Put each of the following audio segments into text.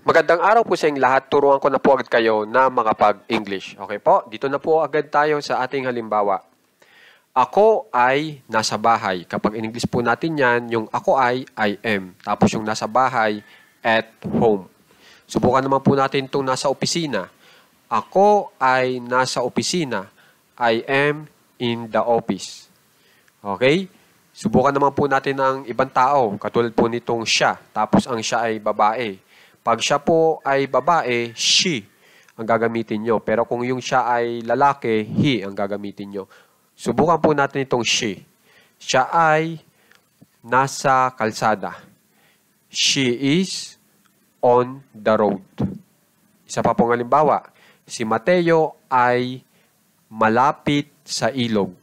Magandang araw po sa inyong lahat. Turuan ko na po agad kayo na makapag-English. Okay po? Dito na po agad tayo sa ating halimbawa. Ako ay nasa bahay. Kapag in English po natin yan, yung ako ay I am. Tapos yung nasa bahay, at home. Subukan naman po natin itong nasa opisina. Ako ay nasa opisina. I am in the office. Okay? Subukan naman po natin ng ibang tao. Katulad po nitong siya. Tapos ang siya ay babae. Pag siya po ay babae, she ang gagamitin nyo. Pero kung yung siya ay lalaki, he ang gagamitin nyo. Subukan po natin itong she. Siya ay nasa kalsada. She is on the road. Isa pa pong halimbawa. Si Mateo ay malapit sa ilog.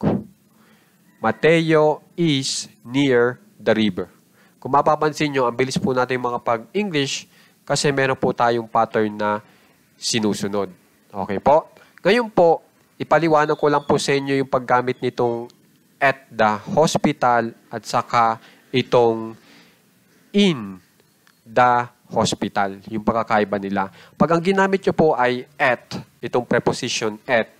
Mateo is near the river. Kung mapapansin nyo, ang bilis po natin makapag-English kasi meron po tayong pattern na sinusunod. Okay po? Ngayon po, ipaliwanag ko lang po sa inyo yung paggamit nitong at the hospital at saka itong in the hospital. Yung pagkakaiba nila. Pag ang ginamit nyo po ay at, itong preposition at,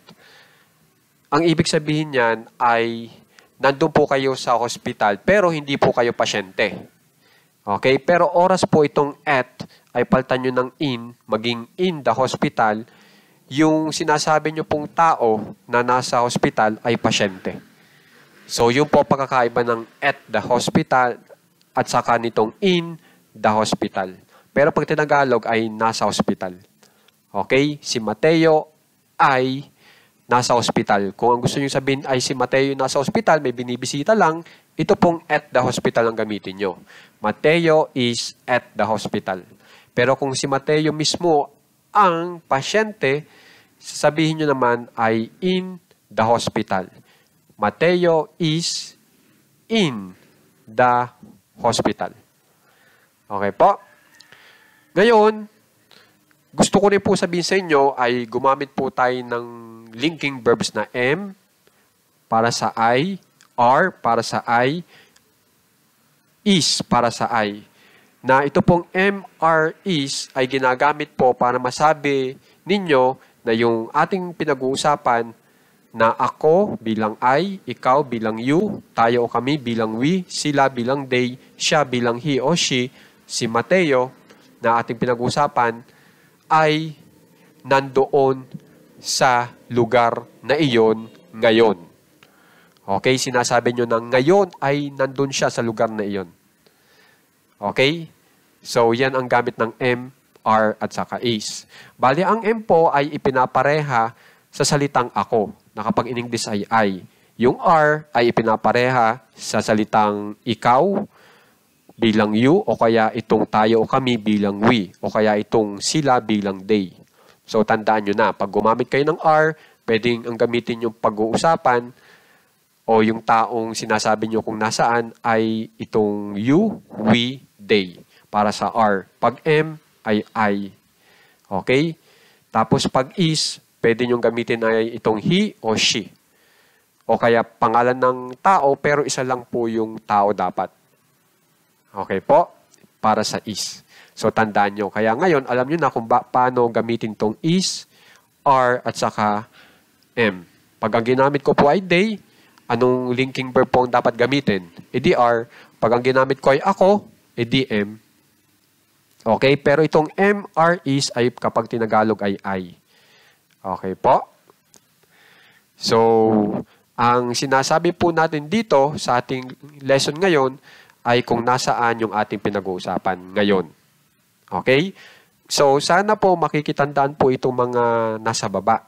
ang ibig sabihin niyan ay nandun po kayo sa hospital pero hindi po kayo pasyente. Okay? Pero oras po itong at ay palitan nyo ng in, maging in the hospital, yung sinasabi nyo pong tao na nasa hospital ay pasyente. So, yun po pagkakaiba ng at the hospital at saka nitong in the hospital. Pero pag tinagalog ay nasa hospital. Okay? Si Mateo ay nasa hospital. Kung ang gusto nyo sabihin ay si Mateo nasa hospital, may binibisita lang, ito pong at the hospital ang gamitin nyo. Mateo is at the hospital. Pero kung si Mateo mismo ang pasyente, sasabihin nyo naman ay in the hospital. Mateo is in the hospital. Okay po? Ngayon, gusto ko rin po sabihin sa inyo ay gumamit po tayo ng linking verbs na am para sa I, are para sa I, is para sa I. Na ito pong MR is ay ginagamit po para masabi ninyo na yung ating pinag-uusapan na ako bilang I, ikaw bilang you, tayo o kami bilang we, sila bilang they, siya bilang he o she, si Mateo na ating pinag-uusapan ay nandoon sa lugar na iyon ngayon. Okay, sinasabi nyo na ngayon ay nandun siya sa lugar na iyon. Okay? So, yan ang gamit ng am, are, at saka is. Bali, ang am po ay ipinapareha sa salitang ako, na kapag in English ay I. Yung are ay ipinapareha sa salitang ikaw bilang you, o kaya itong tayo o kami bilang we, o kaya itong sila bilang they. So, tandaan nyo na, pag gumamit kayo ng are, pwedeng ang gamitin yung pag-uusapan o yung taong sinasabi nyo kung nasaan ay itong you, we, they. Para sa are. Pag am ay I. Okay? Tapos pag is, pwede nyo gamitin ay itong he o she. O kaya pangalan ng tao pero isa lang po yung tao dapat. Okay po? Para sa is. So tandaan nyo. Kaya ngayon, alam nyo na kung paano gamitin tong is, are, at saka am. Pag ang ginamit ko po ay they, anong linking verb po ang dapat gamitin? Edi are. Pag ang ginamit ko ay ako, edi am. Okay? Pero itong am, are, is ay kapag tinagalog ay I. Okay po? So, ang sinasabi po natin dito sa ating lesson ngayon ay kung nasaan yung ating pinag-uusapan ngayon. Okay? So, sana po makikitandaan po itong mga nasa baba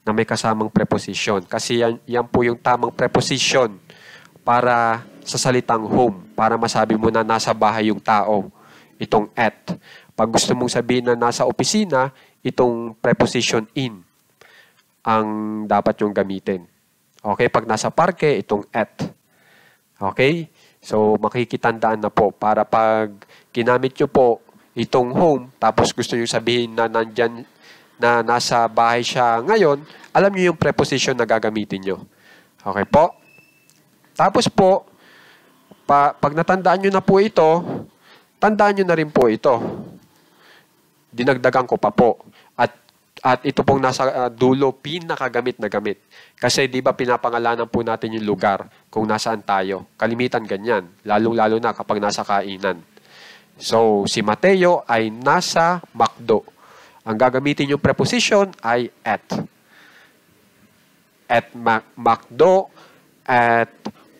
na may kasamang preposition. Kasi yan po yung tamang preposition para sa salitang home. Para masabi mo na nasa bahay yung tao. Itong at. Pag gusto mong sabihin na nasa opisina, itong preposition in ang dapat yung gamitin. Okay? Pag nasa parke, itong at. Okay? So, makikitandaan na po para pag ginamit nyo po itong home, tapos gusto nyo sabihin na nandyan na nasa bahay siya ngayon, alam niyo yung preposition na gagamitin nyo. Okay po? Tapos po, pag natandaan nyo na po ito, tandaan nyo na rin po ito. dinagdagan ko pa po. At ito pong nasa dulo, pinakagamit na gamit. Kasi di ba pinapangalanan po natin yung lugar kung nasaan tayo. Kalimitan ganyan, lalong-lalo na kapag nasa kainan. So, si Mateo ay nasa McDo. Ang gagamitin yung preposition ay at. At McDo, at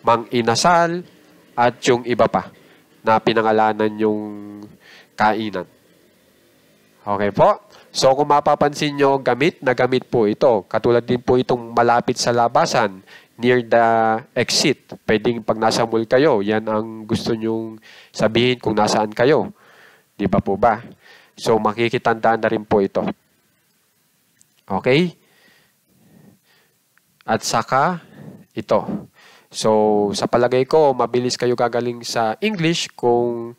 Mang Inasal, at yung iba pa na pinangalanan yung kainan. Okay po? So, kung mapapansin nyo, gamit na gamit po ito. Katulad din po itong malapit sa labasan, near the exit. Pwedeng pag nasa mall kayo, yan ang gusto nyong sabihin kung nasaan kayo. Di ba po ba? So, makikitandaan na rin po ito. Okay? At saka, ito. So, sa palagay ko, mabilis kayo gagaling sa English kung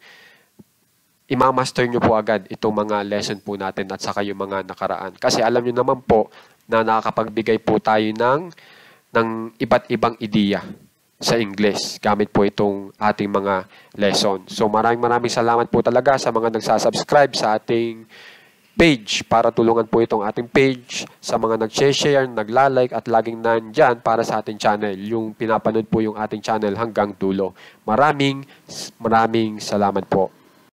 imamaster nyo po agad itong mga lesson po natin at saka yung mga nakaraan. Kasi alam nyo naman po na nakakapagbigay po tayo ng iba't ibang ideya sa English gamit po itong ating mga lesson. So maraming salamat po talaga sa mga nagsasubscribe sa ating page para tulungan po itong ating page, sa mga nag-share, nagla-like at laging nandyan para sa ating channel, yung pinapanood po yung ating channel hanggang dulo. Maraming salamat po.